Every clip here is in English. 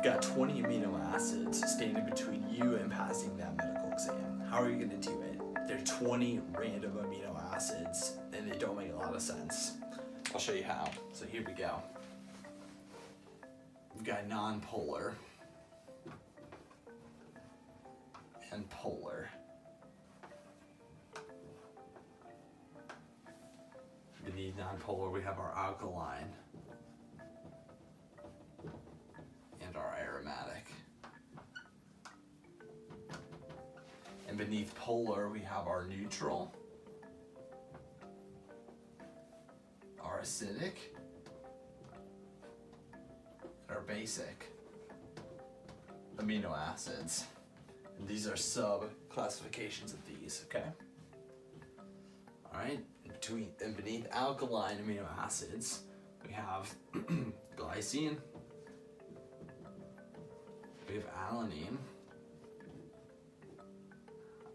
You've got 20 amino acids standing between you and passing that medical exam. How are you going to do it? There are 20 random amino acids and they don't make a lot of sense. I'll show you how. So here we go. We've got non-polar and polar. Beneath non-polar we have our alkaline and our aromatic. And beneath polar we have our neutral, our acidic, and our basic amino acids. And these are sub-classifications of these, okay? All right, and beneath alkaline amino acids, we have glycine, we have alanine,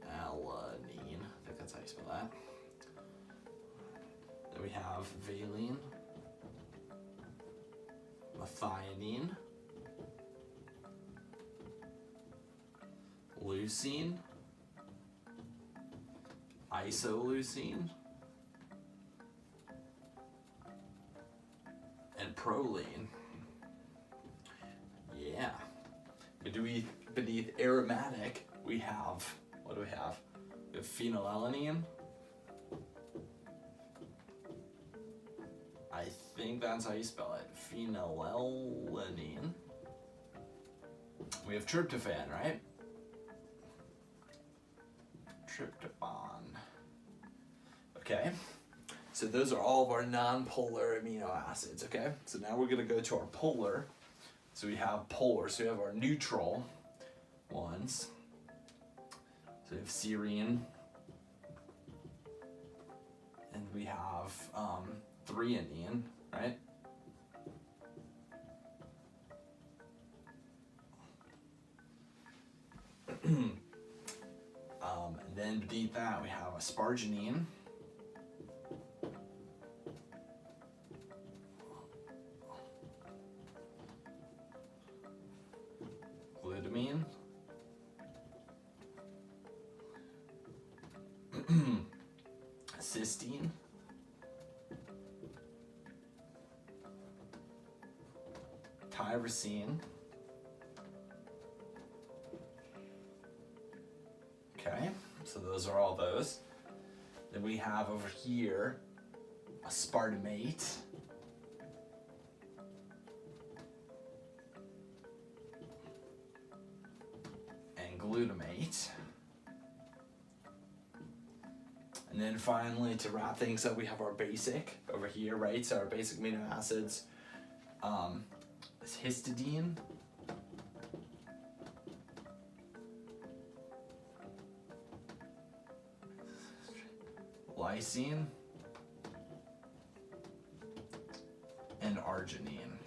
I think that's how you spell that. Then we have valine, methionine, leucine, isoleucine, and proline. Yeah. Beneath aromatic, we have, what do we have? We have phenylalanine. I think that's how you spell it. Phenylalanine. We have tryptophan, right? Tryptophan. Okay. So those are all of our non-polar amino acids, okay? So now we're gonna go to our polar. So we have polar, so we have our neutral ones. So we have serine, and we have threonine, right? And then beneath that we have asparagine, glutamine, cysteine, tyrosine. Okay, so those are all those. Then we have over here aspartamate, and glutamate. And then finally, to wrap things up, we have our basic over here, right? So our basic amino acids is histidine, lysine, and arginine.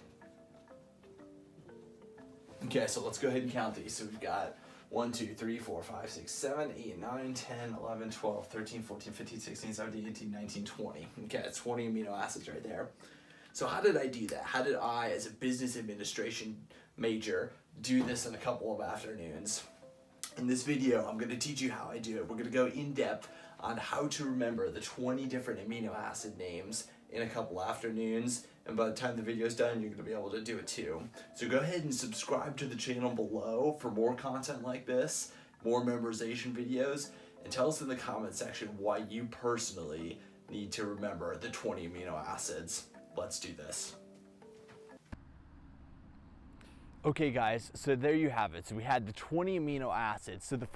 Okay, so let's go ahead and count these. So we've got 1, 2, 3, 4, 5, 6, 7, 8, 9, 10, 11, 12, 13, 14, 15, 16, 17, 18, 19, 20. Okay, that's 20 amino acids right there. So how did I do that? How did I, as a business administration major, do this in a couple of afternoons? In this video, I'm going to teach you how I do it. We're going to go in depth on how to remember the 20 different amino acid names in a couple afternoons, and by the time the video is done, you're going to be able to do it too. So go ahead and subscribe to the channel below for more content like this, more memorization videos, and tell us in the comment section why you personally need to remember the 20 amino acids. Let's do this. Okay guys, so there you have it. So we had the 20 amino acids. So the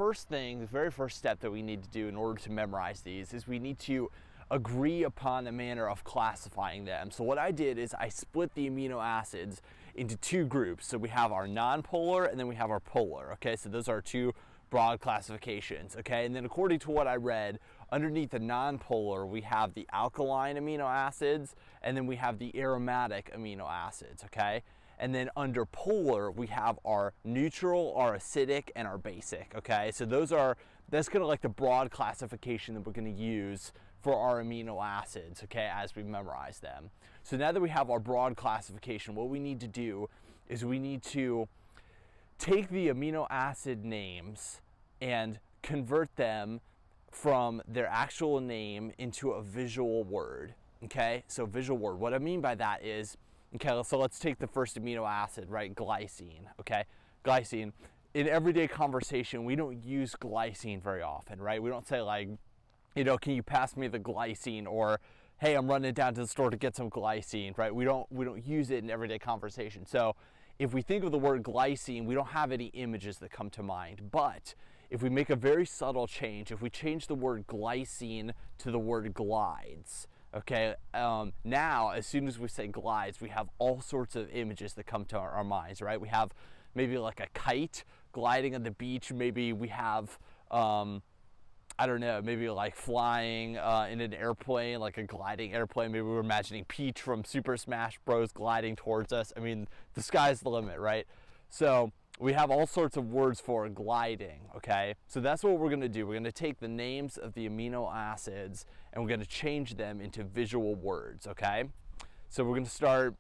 very first step that we need to do in order to memorize these is we need to agree upon the manner of classifying them. So what I did is I split the amino acids into two groups. So we have our non-polar and then we have our polar, okay? So those are two broad classifications, okay? And then according to what I read, underneath the non-polar, we have the alkaline amino acids and then we have the aromatic amino acids, okay? And then under polar, we have our neutral, our acidic, and our basic, okay? So that's kind of like the broad classification that we're gonna use for our amino acids, okay, as we memorize them. So now that we have our broad classification, what we need to do is we need to take the amino acid names and convert them from their actual name into a visual word. Okay, so visual word. What I mean by that is, okay, so let's take the first amino acid, right? Glycine. Okay, glycine. In everyday conversation, we don't use glycine very often, right? We don't say like, you know, can you pass me the glycine, or hey, I'm running down to the store to get some glycine, right? We don't use it in everyday conversation. So if we think of the word glycine, we don't have any images that come to mind. But if we make a very subtle change, if we change the word glycine to the word glides, okay, now as soon as we say glides, we have all sorts of images that come to our minds, right? We have maybe like a kite gliding on the beach. Maybe we have, I don't know, maybe like flying in an airplane, like a gliding airplane. Maybe we're imagining Peach from Super Smash Bros. Gliding towards us. I mean, the sky's the limit, right? So we have all sorts of words for gliding, okay? So that's what we're gonna do. We're gonna take the names of the amino acids and we're gonna change them into visual words, okay? So we're gonna start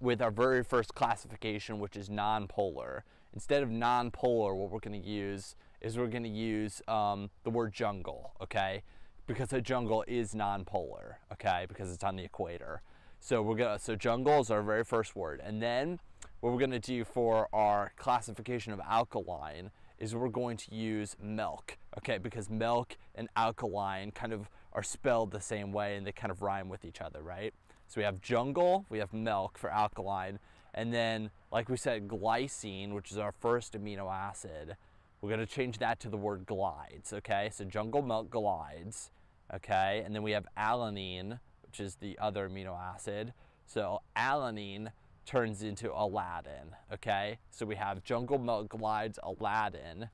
with our very first classification, which is nonpolar. Instead of nonpolar, what we're gonna use is we're gonna use the word jungle, okay? Because a jungle is nonpolar, okay? Because it's on the equator. So so jungle is our very first word. And then what we're gonna do for our classification of alkaline is we're going to use milk, okay? Because milk and alkaline kind of are spelled the same way and they kind of rhyme with each other, right? So we have jungle, we have milk for alkaline, and then, like we said, glycine, which is our first amino acid, we're gonna change that to the word glides, okay? So jungle, milk, glides, okay? And then we have alanine, which is the other amino acid. So alanine turns into Aladdin, okay? So we have jungle, milk, glides, Aladdin,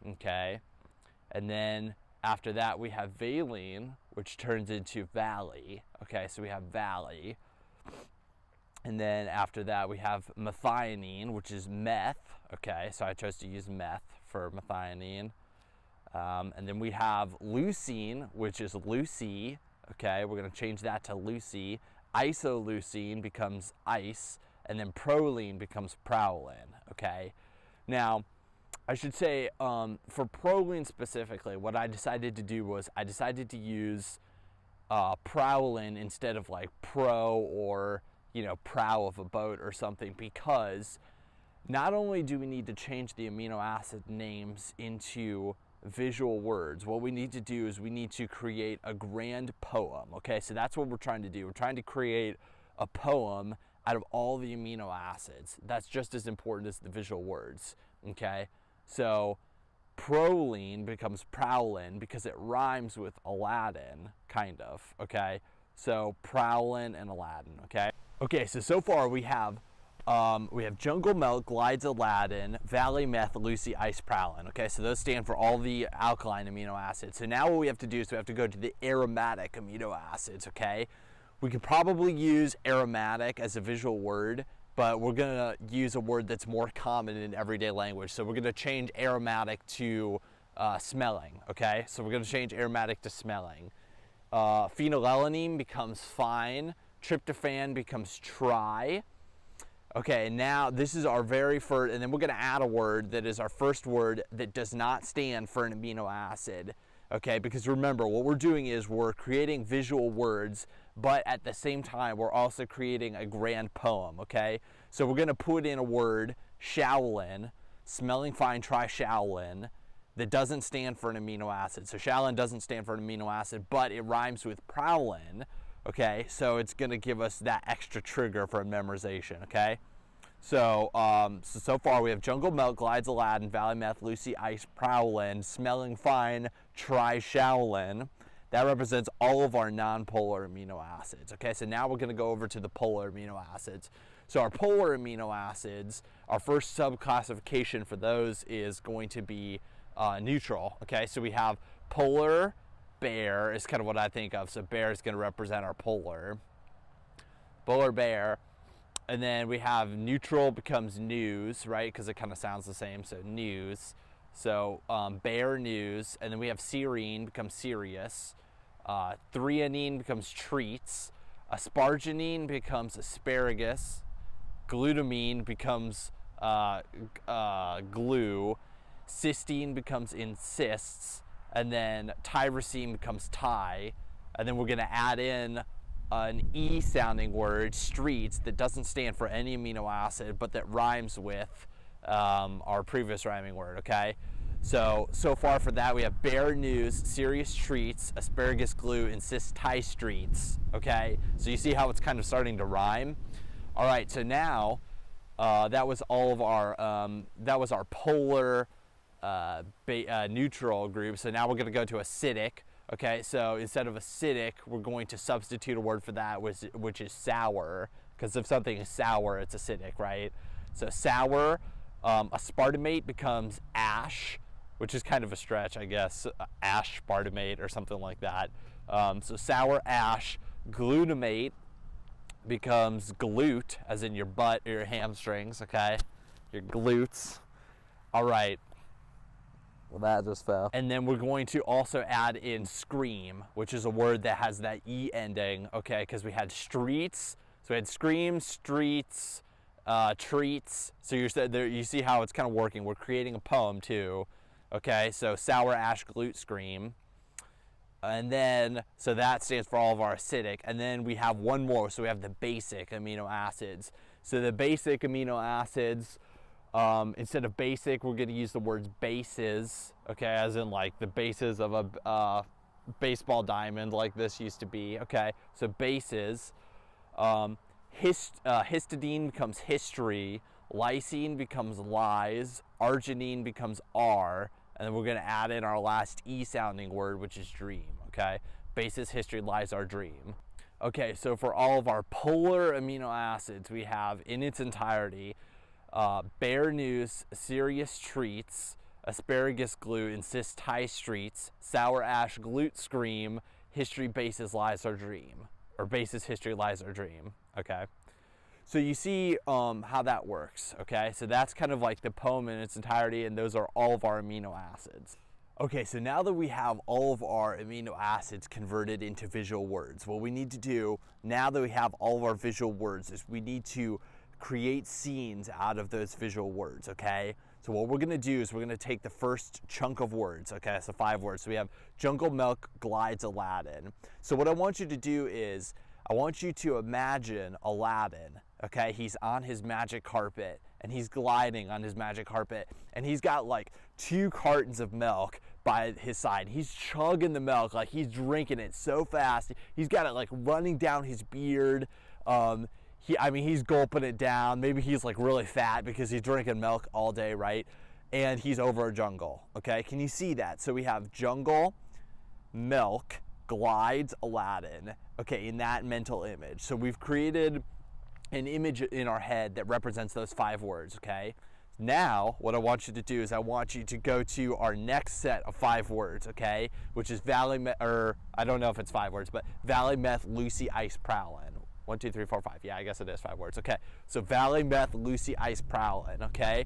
okay? And then after that we have valine, which turns into valley, okay? So we have valley. And then after that we have methionine, which is meth, okay? So I chose to use meth for methionine. And then we have leucine, which is Lucy, okay? We're gonna change that to Lucy. Isoleucine becomes ice, and then proline becomes prowlin, okay? Now, I should say, for proline specifically, what I decided to do was I decided to use prowlin instead of like pro or, you know, prow of a boat or something, because not only do we need to change the amino acid names into visual words, what we need to do is we need to create a grand poem, okay? So that's what we're trying to do. We're trying to create a poem out of all the amino acids. That's just as important as the visual words, okay? So proline becomes prowlin because it rhymes with Aladdin, kind of, okay? So prowlin and Aladdin, okay? Okay, so far we have jungle, milk, glides, Aladdin, valley, meth, Lucy, ice, prowlin, okay? So those stand for all the alkaline amino acids. So now what we have to do is we have to go to the aromatic amino acids, okay? We could probably use aromatic as a visual word, but we're gonna use a word that's more common in everyday language. So we're gonna change aromatic to smelling, okay? So we're gonna change aromatic to smelling. Phenylalanine becomes fine, tryptophan becomes tri. Okay, now this is our very first, and then we're gonna add a word that is our first word that does not stand for an amino acid, okay? Because remember, what we're doing is we're creating visual words, but at the same time, we're also creating a grand poem, okay? So we're gonna put in a word, shaolin, smelling fine, try shaolin, that doesn't stand for an amino acid. So shaolin doesn't stand for an amino acid, but it rhymes with prowlin, okay? So it's gonna give us that extra trigger for memorization, okay? So far we have jungle, milk, glides, Aladdin, valley, meth, Lucy, ice, prowlin, smelling fine, try shaolin. That represents all of our non-polar amino acids, okay? So now we're gonna go over to the polar amino acids. So our polar amino acids, our first subclassification for those is going to be neutral, okay? So we have polar, bear is kind of what I think of. So bear is gonna represent our polar bear. And then we have neutral becomes news, right? Because it kind of sounds the same, so news. So bear, news. And then we have serine becomes serious. Threonine becomes treats. Asparagine becomes asparagus. Glutamine becomes glue, cysteine becomes insists, and then tyrosine becomes tie, and then we're going to add in an E sounding word, streets, that doesn't stand for any amino acid but that rhymes with our previous rhyming word, okay? So far for that we have bear news, serious treats, asparagus glue, insist tie streets, okay? So you see how it's kind of starting to rhyme? All right, so now that was all of our, that was our polar neutral group. So now we're going to go to acidic. Okay, so instead of acidic, we're going to substitute a word for that, which is sour, because if something is sour, it's acidic, right? So sour, aspartamate becomes ash, which is kind of a stretch, I guess, aspartamate or something like that. So sour ash, glutamate becomes glute, as in your butt or your hamstrings, okay? Your glutes. All right. Well, that just fell. And then we're going to also add in scream, which is a word that has that E ending, okay? Because we had streets, so we had scream, streets, treats. So you see how it's kind of working. We're creating a poem too, okay? So sour, ash, glute, scream. And then, so that stands for all of our acidic. And then we have one more, so we have the basic amino acids. So the basic amino acids, instead of basic, we're going to use the words bases, okay, as in like the bases of a baseball diamond like this used to be, okay? So bases, histidine becomes history, lysine becomes lies, arginine becomes R, and then we're going to add in our last E sounding word, which is dream, okay? Bases, history, lies, our dream. Okay, so for all of our polar amino acids, we have in its entirety bear news, serious treats, asparagus glue, insist tie streets, sour ash, glute scream, history, bases, lies, our dream. Or bases, history, lies, our dream, okay? So you see how that works, okay? So that's kind of like the poem in its entirety, and those are all of our amino acids. Okay, so now that we have all of our amino acids converted into visual words, what we need to do, now that we have all of our visual words, is we need to create scenes out of those visual words, okay? So what we're gonna do is we're gonna take the first chunk of words, okay? So 5 words. So we have jungle milk glides Aladdin. So what I want you to do is, I want you to imagine Aladdin, okay? He's on his magic carpet and he's gliding on his magic carpet and he's got like 2 cartons of milk by his side. He's chugging the milk, like he's drinking it so fast. He's got it like running down his beard. He's gulping it down. Maybe he's like really fat because he's drinking milk all day, right? And he's over a jungle, okay? Can you see that? So we have jungle, milk, glides Aladdin, okay, in that mental image. So we've created an image in our head that represents those 5 words, okay? Now, what I want you to do is I want you to go to our next set of 5 words, okay? Which is I don't know if it's 5 words, but Valley Meth, Lucy, Ice, Prowlin. 1, 2, 3, 4, 5. Yeah, I guess it is 5 words. Okay. So Valley Meth, Lucy, Ice, Prowlin. Okay.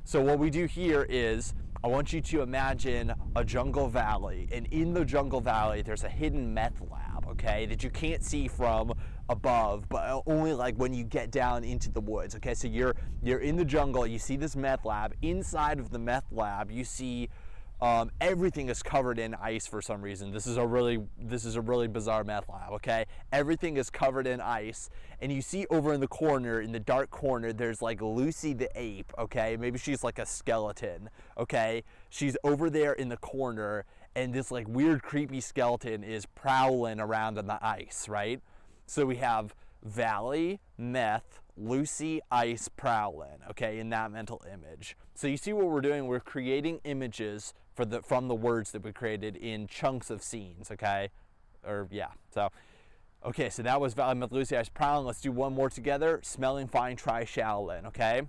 So what we do here is I want you to imagine a jungle valley, and in the jungle valley there's a hidden meth lab, okay, that you can't see from above, but only like when you get down into the woods. Okay. So you're in the jungle, you see this meth lab. Inside of the meth lab you see everything is covered in ice for some reason. This is a really bizarre meth lab, okay? Everything is covered in ice, and you see over in the corner, in the dark corner, there's like Lucy the ape, okay? Maybe she's like a skeleton, okay? She's over there in the corner, and this like weird creepy skeleton is prowling around on the ice, right? So we have Valley, Meth, Lucy, Ice, Prowlin, okay, in that mental image. So you see what we're doing? We're creating images from the words that we created in chunks of scenes, okay? So that was Valley, Meth, Lucy, Ice, Prowlin. Let's do one more together. Smelling fine, try Shaolin, okay?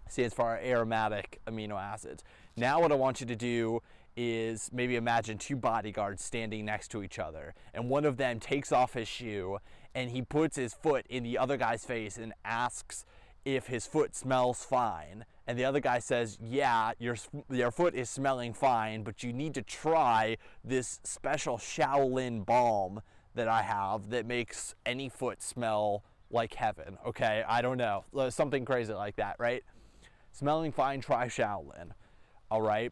Stands for our aromatic amino acids. Now what I want you to do is maybe imagine 2 bodyguards standing next to each other, and one of them takes off his shoe and he puts his foot in the other guy's face and asks if his foot smells fine. And the other guy says, yeah, your foot is smelling fine, but you need to try this special Shaolin balm that I have that makes any foot smell like heaven, okay? I don't know, something crazy like that, right? Smelling fine, try Shaolin. All right.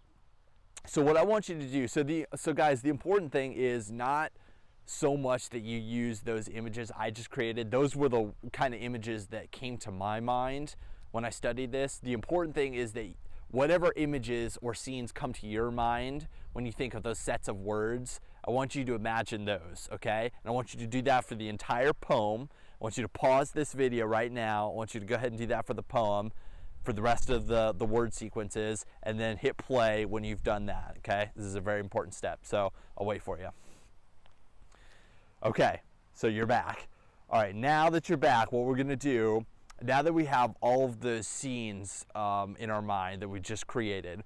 So what I want you to do, so guys, the important thing is not so much that you use those images I just created. Those were the kind of images that came to my mind when I studied this. The important thing is that whatever images or scenes come to your mind when you think of those sets of words, I want you to imagine those, okay? And I want you to do that for the entire poem. I want you to pause this video right now. I want you to go ahead and do that for the poem, for the rest of the word sequences, and then hit play when you've done that, okay? This is a very important step, so I'll wait for you. Okay, so you're back. All right, now that you're back, what we're gonna do, now that we have all of the scenes in our mind that we just created,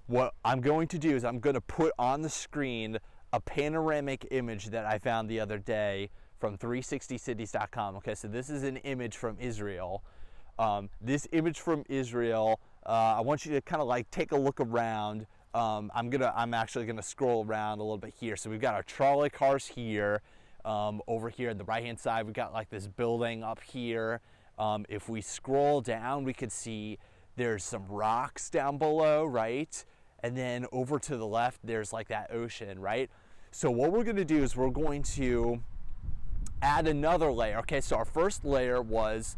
what I'm going to do is I'm gonna put on the screen a panoramic image that I found the other day from 360cities.com. Okay, so this is an image from Israel. This image from Israel, I want you to kind of like take a look around. I'm actually gonna scroll around a little bit here. So we've got our trolley cars here. Over here on the right hand side, we've got like this building up here. If we scroll down, we could see there's some rocks down below, right? And then over to the left, there's like that ocean, right? So what we're gonna do is we're going to add another layer. Okay, so our first layer was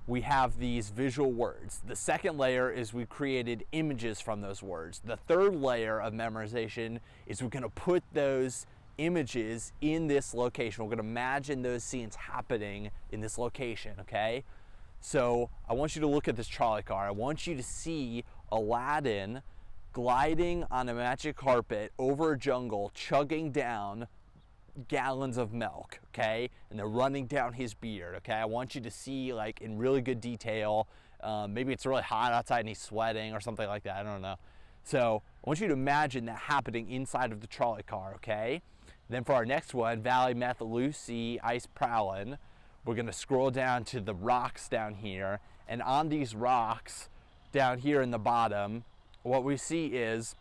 we have these visual words. The second layer is we created images from those words. The third layer of memorization is we're gonna put those images in this location. We're gonna imagine those scenes happening in this location, okay? So I want you to look at this trolley car. I want you to see Aladdin gliding on a magic carpet over a jungle, chugging down gallons of milk, okay? And they're running down his beard, okay? I want you to see like in really good detail. Maybe it's really hot outside and he's sweating or something like that, I don't know. So I want you to imagine that happening inside of the trolley car, okay? Then for our next one, Valley Meth Lucy Ice Prowlin, we're gonna scroll down to the rocks down here, and on these rocks down here in the bottom, what we see is,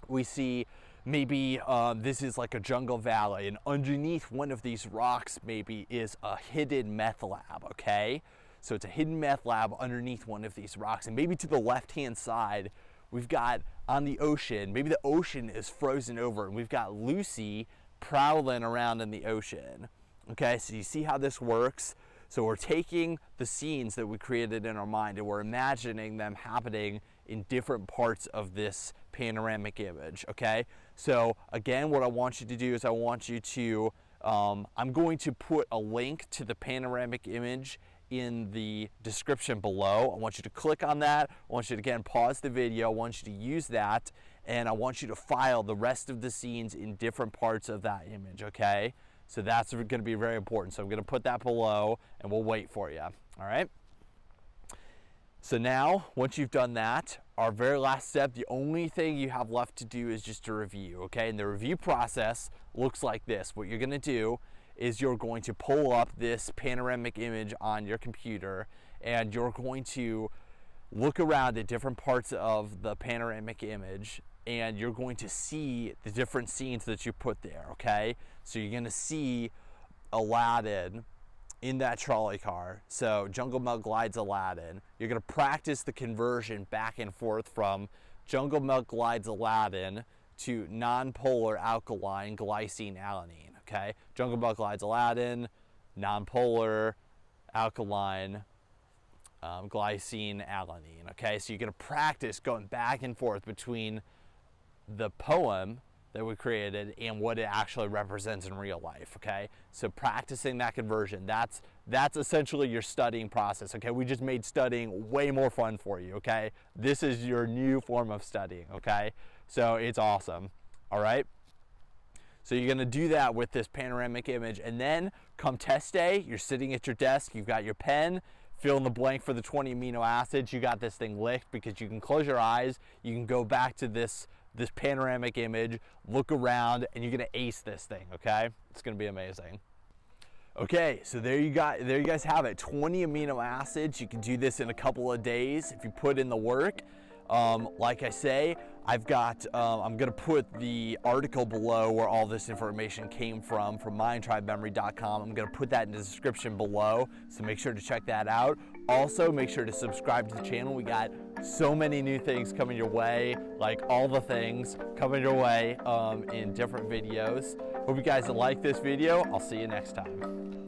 we see maybe this is like a jungle valley, and underneath one of these rocks maybe is a hidden meth lab, okay? So it's a hidden meth lab underneath one of these rocks, and maybe to the left-hand side, we've got on the ocean, maybe the ocean is frozen over, and we've got Lucy prowling around in the ocean. Okay, so you see how this works? So we're taking the scenes that we created in our mind and we're imagining them happening in different parts of this panoramic image, okay? So again, what I want you to do is I want you to, I'm going to put a link to the panoramic image in the description below. I want you to click on that. I want you to, again, pause the video. I want you to use that, and I want you to file the rest of the scenes in different parts of that image, okay? So that's going to be very important. So I'm going to put that below, and we'll wait for you, all right? So now, once you've done that, our very last step, the only thing you have left to do is just to review, okay? And the review process looks like this. What you're going to do is you're going to pull up this panoramic image on your computer, and you're going to look around at different parts of the panoramic image, and you're going to see the different scenes that you put there, okay? So you're gonna see Aladdin in that trolley car. So Jungle Milk glides Aladdin. You're gonna practice the conversion back and forth from Jungle Milk glides Aladdin to non-polar alkaline glycine alanine, okay? Jungle Milk glides Aladdin, non-polar alkaline glycine alanine, okay? So you're gonna practice going back and forth between the poem that we created and what it actually represents in real life, okay? So practicing that conversion, that's essentially your studying process, okay? We just made studying way more fun for you, okay? This is your new form of studying, okay? So it's awesome, all right? So you're gonna do that with this panoramic image, and then come test day, you're sitting at your desk, you've got your pen, fill in the blank for the 20 amino acids, you got this thing licked because you can close your eyes, you can go back to this panoramic image, look around, and you're gonna ace this thing, okay? It's gonna be amazing. Okay, so there you guys have it, 20 amino acids. You can do this in a couple of days if you put in the work. Like I say, I've got, I'm gonna put the article below where all this information came from mindtribememory.com. I'm gonna put that in the description below, so make sure to check that out. Also, make sure to subscribe to the channel. We got so many new things coming your way, like all the things coming your way in different videos. Hope you guys like this video. I'll see you next time.